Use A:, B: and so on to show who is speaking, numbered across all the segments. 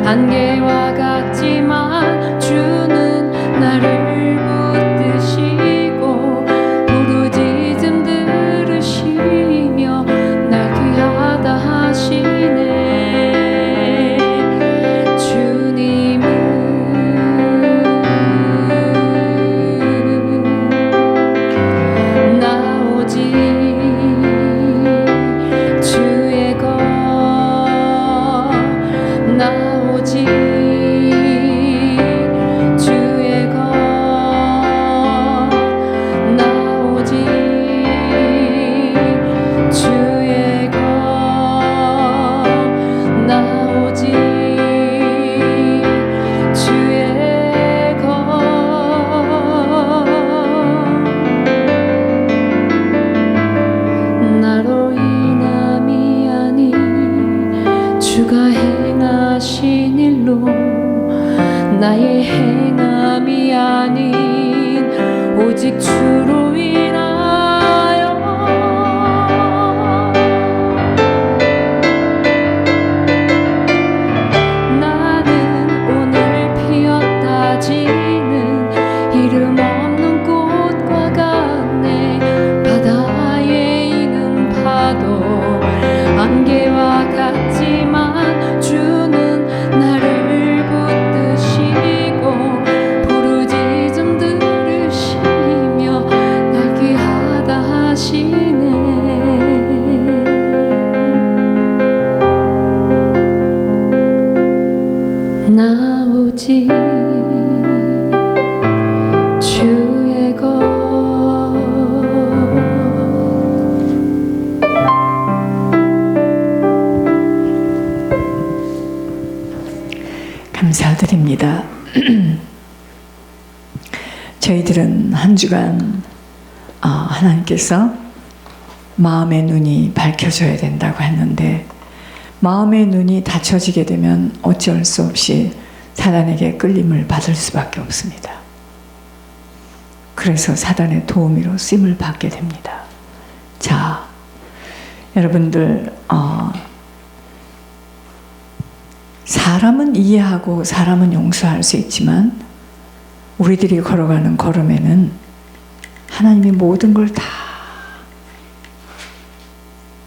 A: 안개와 같지만 주는 나를 붙드시고 부르짖음 들으시며 날 귀하다 하시네. 나의 행함이 아닌 오직 주로 인하여 나는 오늘 피었다 지는 이름 없는 꽃과 같네. 바다에 있는 파도 안개와 같지만 주는 나를 나오지 주의 것.
B: 감사드립니다. 저희들은 한 주간 하나님께서 마음의 눈이 밝혀져야 된다고 했는데 마음의 눈이 닫혀지게 되면 어쩔 수 없이 사단에게 끌림을 받을 수밖에 없습니다. 그래서 사단의 도우미로 쓰임을 받게 됩니다. 자, 여러분들 사람은 이해하고 사람은 용서할 수 있지만 우리들이 걸어가는 걸음에는 하나님이 모든 걸 다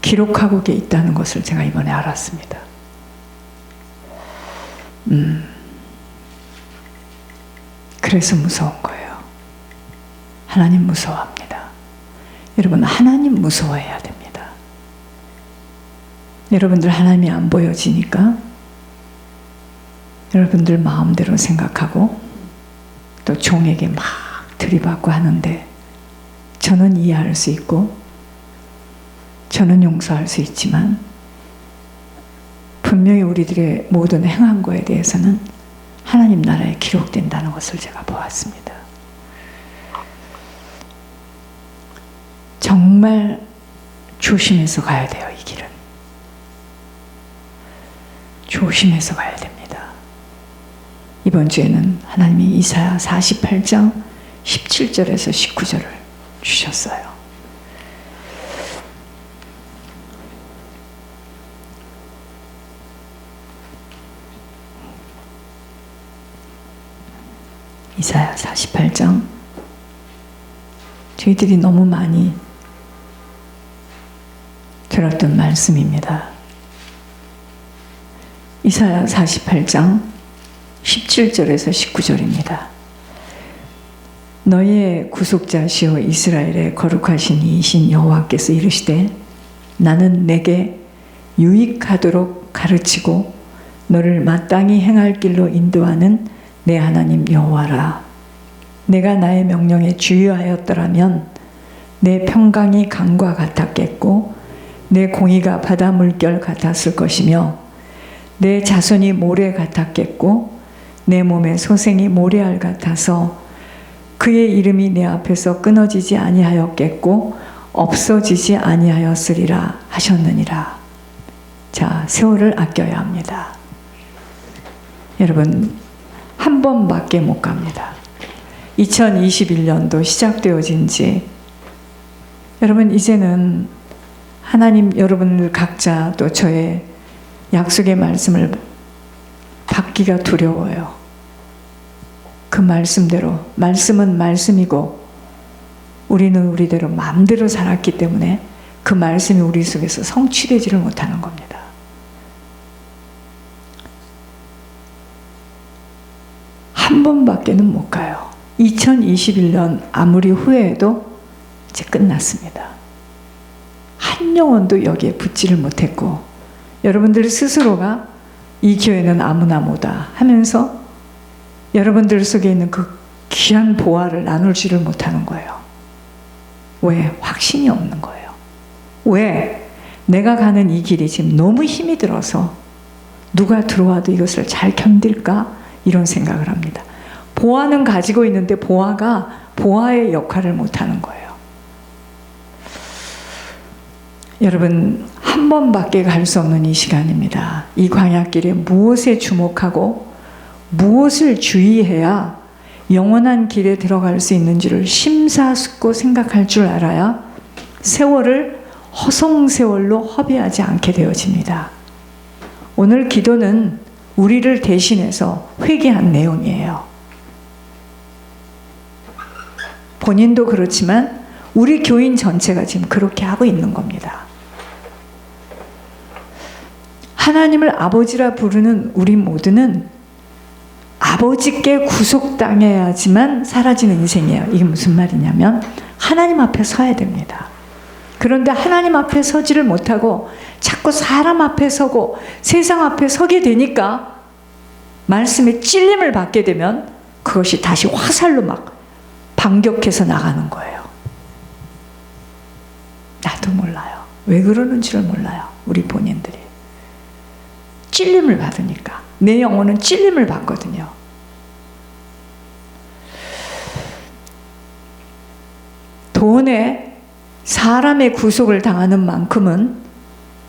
B: 기록하고 있다는 것을 제가 이번에 알았습니다. 그래서 무서운 거예요. 하나님 무서워합니다. 여러분, 하나님 무서워해야 됩니다. 여러분들 하나님이 안 보여지니까 여러분들 마음대로 생각하고 또 종에게 막 들이받고 하는데 저는 이해할 수 있고 저는 용서할 수 있지만 분명히 우리들의 모든 행한 거에 대해서는 하나님 나라에 기록된다는 것을 제가 보았습니다. 정말 조심해서 가야 돼요. 이 길은 조심해서 가야 됩니다. 이번 주에는 하나님이 이사야 48장 17절에서 19절을 주셨어요. 이사야 48장, 저희들이 너무 많이 들었던 말씀입니다. 이사야 48장 17절에서 19절입니다. 너의 구속자시오 이스라엘의 거룩하신 이이신 여호와께서 이르시되 나는 내게 유익하도록 가르치고 너를 마땅히 행할 길로 인도하는 내 하나님 여호와라. 내가 나의 명령에 주의하였더라면 내 평강이 강과 같았겠고 내 공의가 바다 물결 같았을 것이며 내 자손이 모래 같았겠고 내 몸의 소생이 모래알 같아서 그의 이름이 내 앞에서 끊어지지 아니하였겠고 없어지지 아니하였으리라 하셨느니라. 자, 세월을 아껴야 합니다. 여러분, 한 번밖에 못 갑니다. 2021년도 시작되어진 지 여러분 이제는 하나님 여러분들 각자 또 저의 약속의 말씀을 받기 받기가 두려워요. 그 말씀대로, 말씀은 말씀이고 우리는 우리대로 마음대로 살았기 때문에 그 말씀이 우리 속에서 성취되지를 못하는 겁니다. 한 번밖에는 못 가요. 2021년 아무리 후회해도 이제 끝났습니다. 한 영혼도 여기에 붙지를 못했고 여러분들 스스로가 이 교회는 아무나 못다 하면서 여러분들 속에 있는 그 귀한 보화를 나눌지를 못하는 거예요. 왜? 확신이 없는 거예요. 왜? 내가 가는 이 길이 지금 너무 힘이 들어서 누가 들어와도 이것을 잘 견딜까? 이런 생각을 합니다. 보화는 가지고 있는데 보화가 보화의 역할을 못하는 거예요. 여러분, 한 번밖에 갈 수 없는 이 시간입니다. 이 광야길에 무엇에 주목하고 무엇을 주의해야 영원한 길에 들어갈 수 있는지를 심사숙고 생각할 줄 알아야 세월을 허송세월로 허비하지 않게 되어집니다. 오늘 기도는 우리를 대신해서 회개한 내용이에요. 본인도 그렇지만 우리 교인 전체가 지금 그렇게 하고 있는 겁니다. 하나님을 아버지라 부르는 우리 모두는 아버지께 구속당해야지만 사라지는 인생이에요. 이게 무슨 말이냐면 하나님 앞에 서야 됩니다. 그런데 하나님 앞에 서지를 못하고 자꾸 사람 앞에 서고 세상 앞에 서게 되니까 말씀에 찔림을 받게 되면 그것이 다시 화살로 막 반격해서 나가는 거예요. 나도 몰라요. 왜 그러는지를 몰라요. 우리 본인들이. 찔림을 받으니까. 내 영혼은 찔림을 받거든요. 돈에 사람의 구속을 당하는 만큼은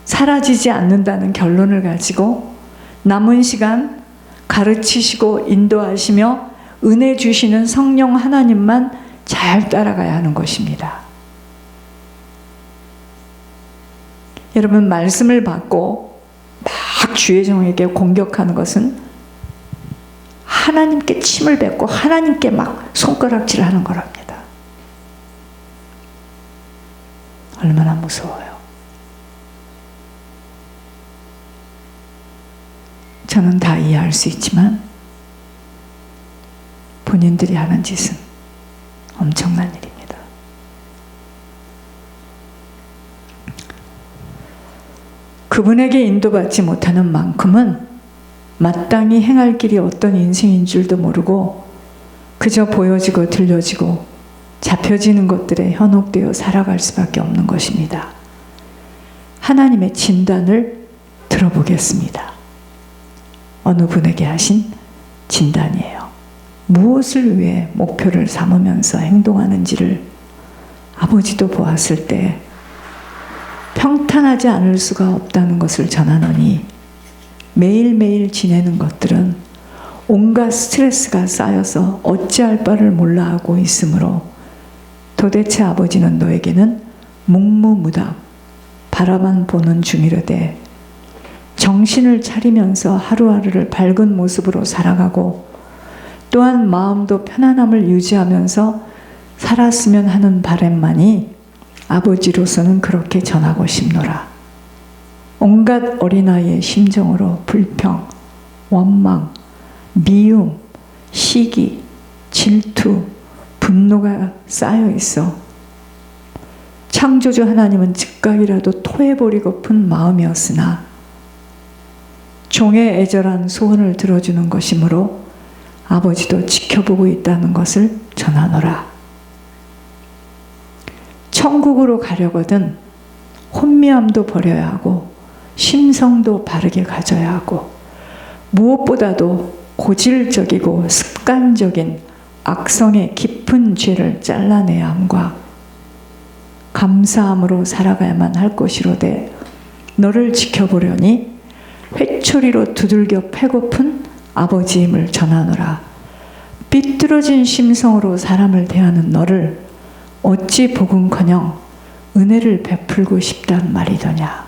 B: 사라지지 않는다는 결론을 가지고 남은 시간 가르치시고 인도하시며 은혜 주시는 성령 하나님만 잘 따라가야 하는 것입니다. 여러분, 말씀을 받고 막 주의 종에게 공격하는 것은 하나님께 침을 뱉고 하나님께 막 손가락질하는 거랍니다. 얼마나 무서워요. 저는 다 이해할 수 있지만 본인들이 하는 짓은 엄청난 일입니다. 그분에게 인도받지 못하는 만큼은 마땅히 행할 길이 어떤 인생인 줄도 모르고 그저 보여지고 들려지고 잡혀지는 것들에 현혹되어 살아갈 수밖에 없는 것입니다. 하나님의 진단을 들어보겠습니다. 어느 분에게 하신 진단이에요. 무엇을 위해 목표를 삼으면서 행동하는지를 아버지도 보았을 때 평탄하지 않을 수가 없다는 것을 전하노니 매일매일 지내는 것들은 온갖 스트레스가 쌓여서 어찌할 바를 몰라 하고 있으므로 도대체 아버지는 너에게는 묵묵무답 바라만 보는 중이려되 정신을 차리면서 하루하루를 밝은 모습으로 살아가고 또한 마음도 편안함을 유지하면서 살았으면 하는 바람만이 아버지로서는 그렇게 전하고 싶노라. 온갖 어린아이의 심정으로 불평, 원망, 미움, 시기, 질투, 분노가 쌓여 있어 창조주 하나님은 즉각이라도 토해버리고픈 마음이었으나 종의 애절한 소원을 들어주는 것이므로 아버지도 지켜보고 있다는 것을 전하노라. 천국으로 가려거든 혼미함도 버려야 하고 심성도 바르게 가져야 하고 무엇보다도 고질적이고 습관적인 악성의 깊은 죄를 잘라내야 함과 감사함으로 살아가야만 할 것이로되 너를 지켜보려니 회초리로 두들겨 패고픈 아버지임을 전하노라. 삐뚤어진 심성으로 사람을 대하는 너를 어찌 복음커녕 은혜를 베풀고 싶단 말이더냐.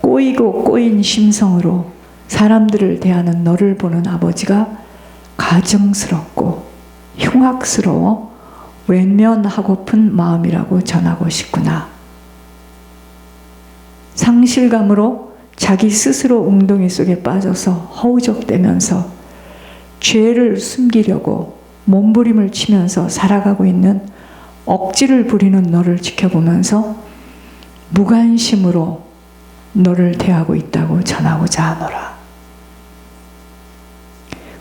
B: 꼬이고 꼬인 심성으로 사람들을 대하는 너를 보는 아버지가 가증스럽고 흉악스러워 외면하고픈 마음이라고 전하고 싶구나. 상실감으로 자기 스스로 웅덩이 속에 빠져서 허우적대면서 죄를 숨기려고 몸부림을 치면서 살아가고 있는 억지를 부리는 너를 지켜보면서 무관심으로 너를 대하고 있다고 전하고자 하노라.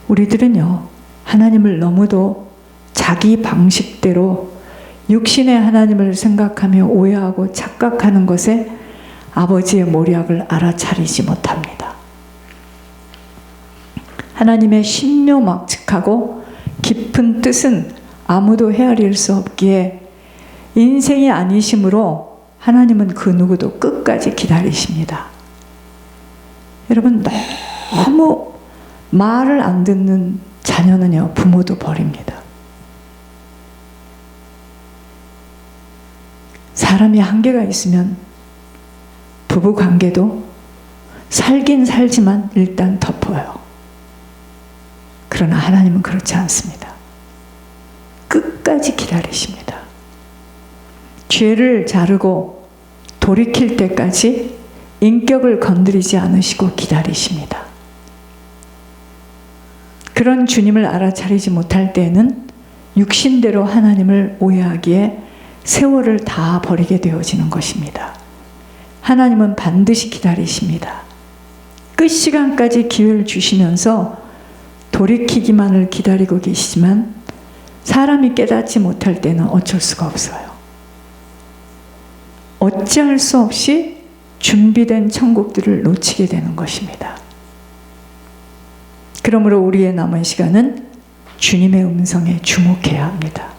B: 우리들은요, 하나님을 너무도 자기 방식대로 육신의 하나님을 생각하며 오해하고 착각하는 것에 아버지의 모략을 알아차리지 못합니다. 하나님의 신묘막측하고 깊은 뜻은 아무도 헤아릴 수 없기에 인생이 아니심으로 하나님은 그 누구도 끝까지 기다리십니다. 여러분, 너무 말을 안 듣는 자녀는요, 부모도 버립니다. 사람이 한계가 있으면 부부 관계도 살긴 살지만 일단 덮어요. 그러나 하나님은 그렇지 않습니다. 끝까지 기다리십니다. 죄를 자르고 돌이킬 때까지 인격을 건드리지 않으시고 기다리십니다. 그런 주님을 알아차리지 못할 때에는 육신대로 하나님을 오해하기에 세월을 다 버리게 되어지는 것입니다. 하나님은 반드시 기다리십니다. 끝 시간까지 기회를 주시면서 돌이키기만을 기다리고 계시지만 사람이 깨닫지 못할 때는 어쩔 수가 없어요. 어찌할 수 없이 준비된 천국들을 놓치게 되는 것입니다. 그러므로 우리의 남은 시간은 주님의 음성에 주목해야 합니다.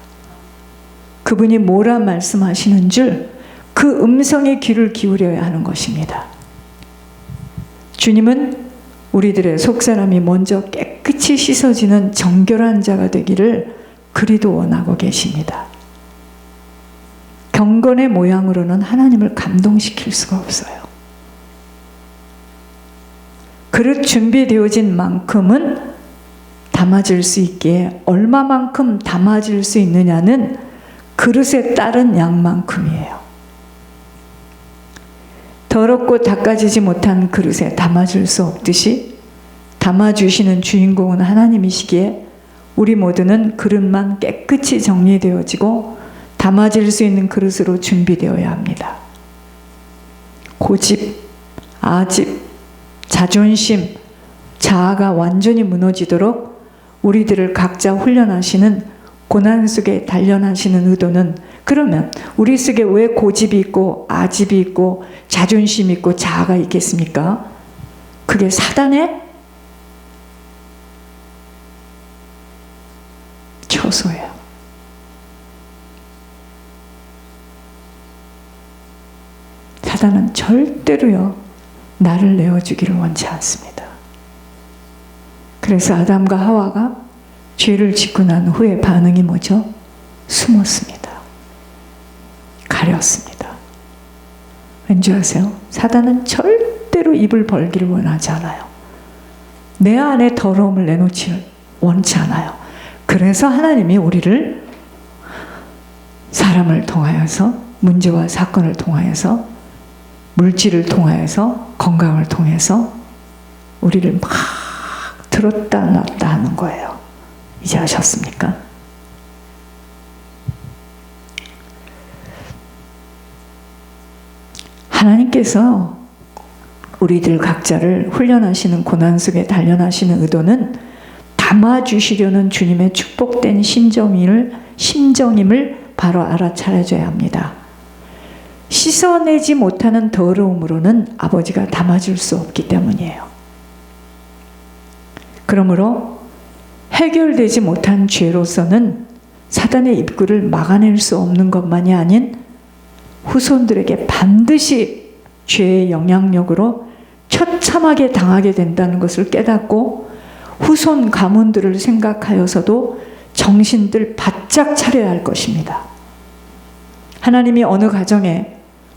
B: 그분이 뭐라 말씀하시는 줄 그 음성에 귀를 기울여야 하는 것입니다. 주님은 우리들의 속사람이 먼저 깨끗이 씻어지는 정결한 자가 되기를 그리도 원하고 계십니다. 경건의 모양으로는 하나님을 감동시킬 수가 없어요. 그릇 준비되어진 만큼은 담아질 수 있기에 얼마만큼 담아질 수 있느냐는 그릇에 따른 양만큼이에요. 더럽고 닦아지지 못한 그릇에 담아줄 수 없듯이 담아주시는 주인공은 하나님이시기에 우리 모두는 그릇만 깨끗이 정리되어지고 담아질 수 있는 그릇으로 준비되어야 합니다. 고집, 아집, 자존심, 자아가 완전히 무너지도록 우리들을 각자 훈련하시는 고난 속에 단련하시는 의도는, 그러면 우리 속에 왜 고집이 있고 아집이 있고 자존심이 있고 자아가 있겠습니까? 그게 사단의 처소예요. 사단은 절대로요, 나를 내어주기를 원치 않습니다. 그래서 아담과 하와가 죄를 짓고 난 후에 반응이 뭐죠? 숨었습니다. 가렸습니다. 왠지 아세요? 사단은 절대로 입을 벌기를 원하지 않아요. 내 안에 더러움을 내놓지 원치 않아요. 그래서 하나님이 우리를 사람을 통하여서, 문제와 사건을 통하여서, 물질을 통하여서, 건강을 통해서 우리를 막 들었다 놨다 하는 거예요. 이제 아셨습니까? 하나님께서 우리들 각자를 훈련하시는 고난 속에 단련하시는 의도는 담아주시려는 주님의 축복된 심정임을 바로 알아차려줘야 합니다. 씻어내지 못하는 더러움으로는 아버지가 담아줄 수 없기 때문이에요. 그러므로 해결되지 못한 죄로서는 사단의 입구를 막아낼 수 없는 것만이 아닌 후손들에게 반드시 죄의 영향력으로 처참하게 당하게 된다는 것을 깨닫고 후손 가문들을 생각하여서도 정신들 바짝 차려야 할 것입니다. 하나님이 어느 가정에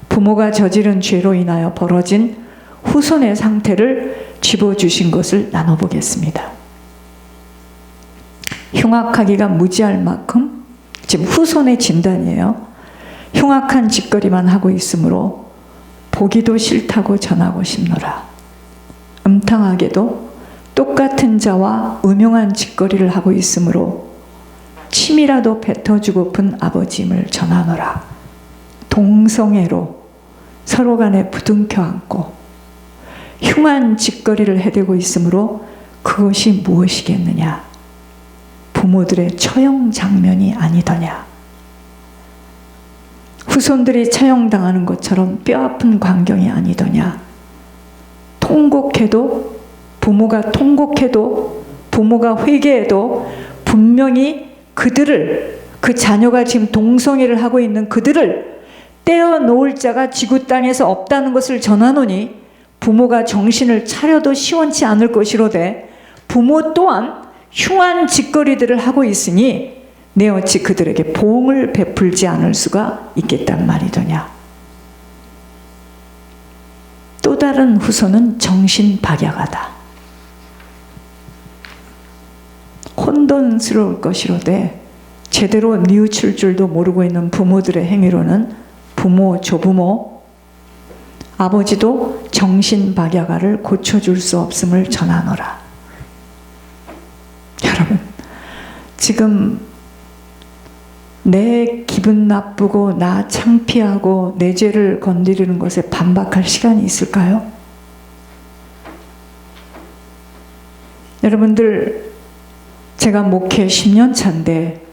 B: 부모가 저지른 죄로 인하여 벌어진 후손의 상태를 짚어주신 것을 나눠보겠습니다. 흉악하기가 무지할 만큼, 지금 후손의 진단이에요. 흉악한 짓거리만 하고 있으므로 보기도 싫다고 전하고 싶노라. 음탕하게도 똑같은 자와 음흉한 짓거리를 하고 있으므로 침이라도 뱉어주고픈 아버지임을 전하노라. 동성애로 서로 간에 부둥켜 안고 흉한 짓거리를 해대고 있으므로 그것이 무엇이겠느냐? 부모들의 처형 장면이 아니더냐? 후손들이 처형당하는 것처럼 뼈아픈 광경이 아니더냐? 통곡해도, 부모가 통곡해도, 부모가 회개해도 분명히 그들을, 그 자녀가 지금 동성애를 하고 있는 그들을 떼어놓을 자가 지구 땅에서 없다는 것을 전하노니 부모가 정신을 차려도 시원치 않을 것이로되 부모 또한 흉한 짓거리들을 하고 있으니 내 어찌 그들에게 보응을 베풀지 않을 수가 있겠단 말이더냐. 또 다른 후손은 정신박약하다. 혼돈스러울 것이로되 제대로 뉘우칠 줄도 모르고 있는 부모들의 행위로는 부모, 조부모, 아버지도 정신박약아를 고쳐줄 수 없음을 전하노라. 여러분, 지금 내 기분 나쁘고 나 창피하고 내 죄를 건드리는 것에 반박할 시간이 있을까요? 여러분들, 제가 목회 10년 차인데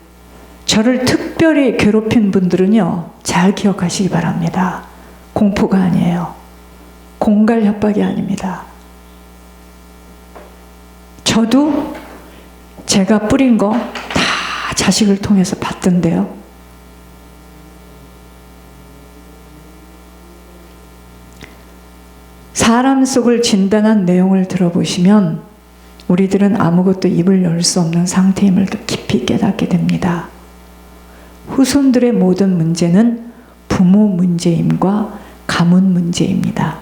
B: 저를 특별히 괴롭힌 분들은요, 잘 기억하시기 바랍니다. 공포가 아니에요. 공갈 협박이 아닙니다. 저도 제가 뿌린 거 다 자식을 통해서 봤던데요. 사람 속을 진단한 내용을 들어보시면 우리들은 아무것도 입을 열 수 없는 상태임을 깊이 깨닫게 됩니다. 후손들의 모든 문제는 부모 문제임과 가문 문제입니다.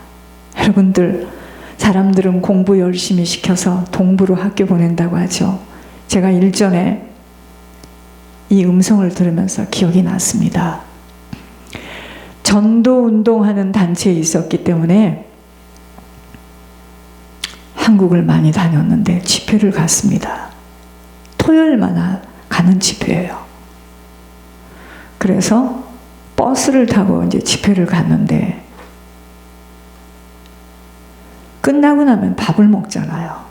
B: 여러분들, 사람들은 공부 열심히 시켜서 동부로 학교 보낸다고 하죠. 제가 일전에 이 음성을 들으면서 기억이 났습니다. 전도 운동하는 단체에 있었기 때문에 한국을 많이 다녔는데 집회를 갔습니다. 토요일마다 가는 집회예요. 그래서 버스를 타고 이제 집회를 갔는데 끝나고 나면 밥을 먹잖아요.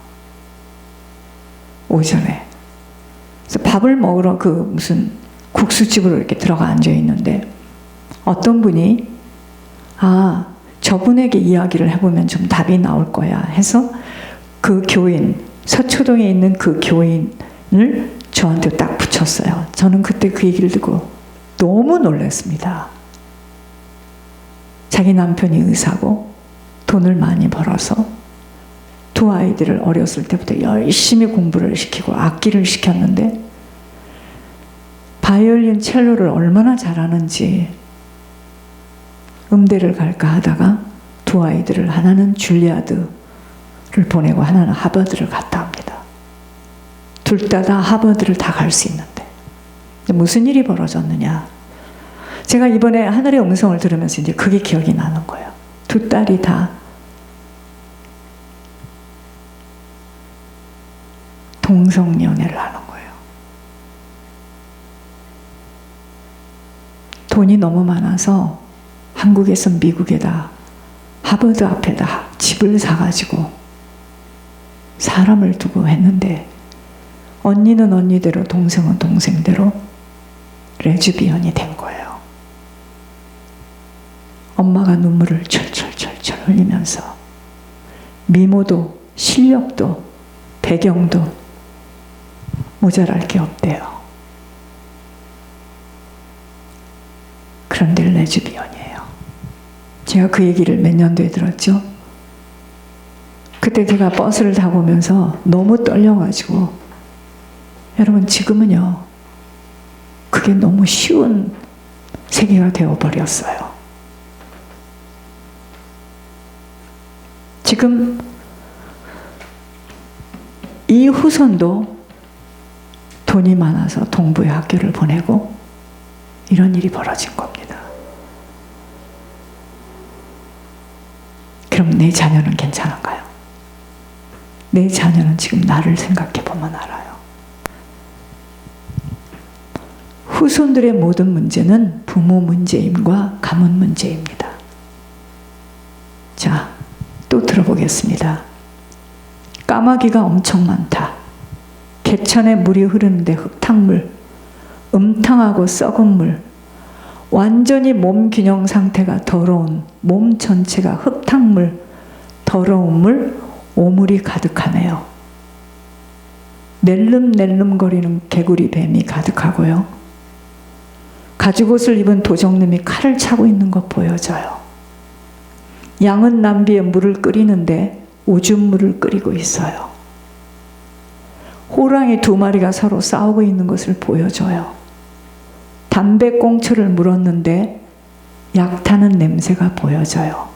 B: 오전에. 그래서 밥을 먹으러 그 무슨 국수집으로 이렇게 들어가 앉아 있는데 어떤 분이 저분에게 이야기를 해보면 좀 답이 나올 거야 해서 그 교인, 서초동에 있는 그 교인을 저한테 딱 붙였어요. 저는 그때 그 얘기를 듣고 너무 놀랐습니다. 자기 남편이 의사고 돈을 많이 벌어서 두 아이들을 어렸을 때부터 열심히 공부를 시키고 악기를 시켰는데 바이올린, 첼로를 얼마나 잘하는지 음대를 갈까 하다가 두 아이들을, 하나는 줄리아드를 보내고 하나는 하버드를 갔다 합니다. 둘 다 하버드를 다 갈 수 있는데 무슨 일이 벌어졌느냐. 제가 이번에 하늘의 음성을 들으면서 이제 그게 기억이 나는 거예요. 두 딸이 다 동성연애를 하는 거예요. 돈이 너무 많아서 한국에서 미국에다 하버드 앞에다 집을 사가지고 사람을 두고 했는데 언니는 언니대로 동생은 동생대로 레즈비언이 된 거예요. 엄마가 눈물을 철철철철 흘리면서 미모도 실력도 배경도 모자랄 게 없대요. 그런데 레즈비언이에요. 제가 그 얘기를 몇 년도에 들었죠? 그때 제가 버스를 타고 오면서 너무 떨려가지고, 여러분 지금은요 그게 너무 쉬운 세계가 되어버렸어요. 지금 이 후손도 돈이 많아서 동부의 학교를 보내고 이런 일이 벌어진 겁니다. 그럼 내 자녀는 괜찮은가요? 내 자녀는 지금 나를 생각해 보면 알아요. 후손들의 모든 문제는 부모 문제임과 가문 문제입니다. 자, 또 들어보겠습니다. 까마귀가 엄청 많다. 개천에 물이 흐르는데 흙탕물, 음탕하고 썩은 물, 완전히 몸 균형 상태가 더러운 몸 전체가 흙탕물, 더러운 물, 오물이 가득하네요. 낼름낼름거리는 개구리 뱀이 가득하고요. 가죽옷을 입은 도적놈이 칼을 차고 있는 것 보여져요. 양은 남비에 물을 끓이는데 오줌물을 끓이고 있어요. 호랑이 2마리가 서로 싸우고 있는 것을 보여줘요. 담배꽁초를 물었는데 약 타는 냄새가 보여져요.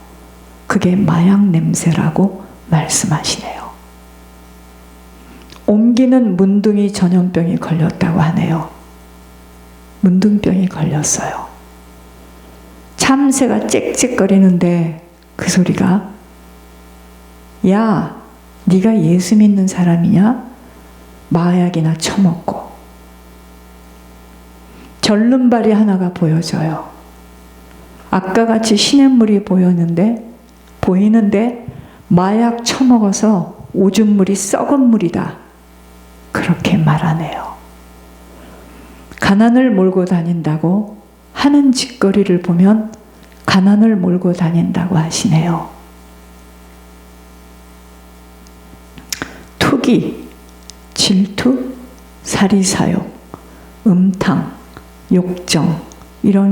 B: 그게 마약 냄새라고 말씀하시네요. 옮기는 문둥이 전염병이 걸렸다고 하네요. 문둥병이 걸렸어요. 참새가 짹짹거리는데 그 소리가 야, 네가 예수 믿는 사람이냐? 마약이나 처먹고. 절름발이 하나가 보여져요. 아까 같이 시냇물이 보이는데 마약 처먹어서 오줌물이 썩은 물이다. 그렇게 말하네요. 가난을 몰고 다닌다고 하는 짓거리를 보면 가난을 몰고 다닌다고 하시네요. 투기, 질투, 사리사욕, 음탕, 욕정 이런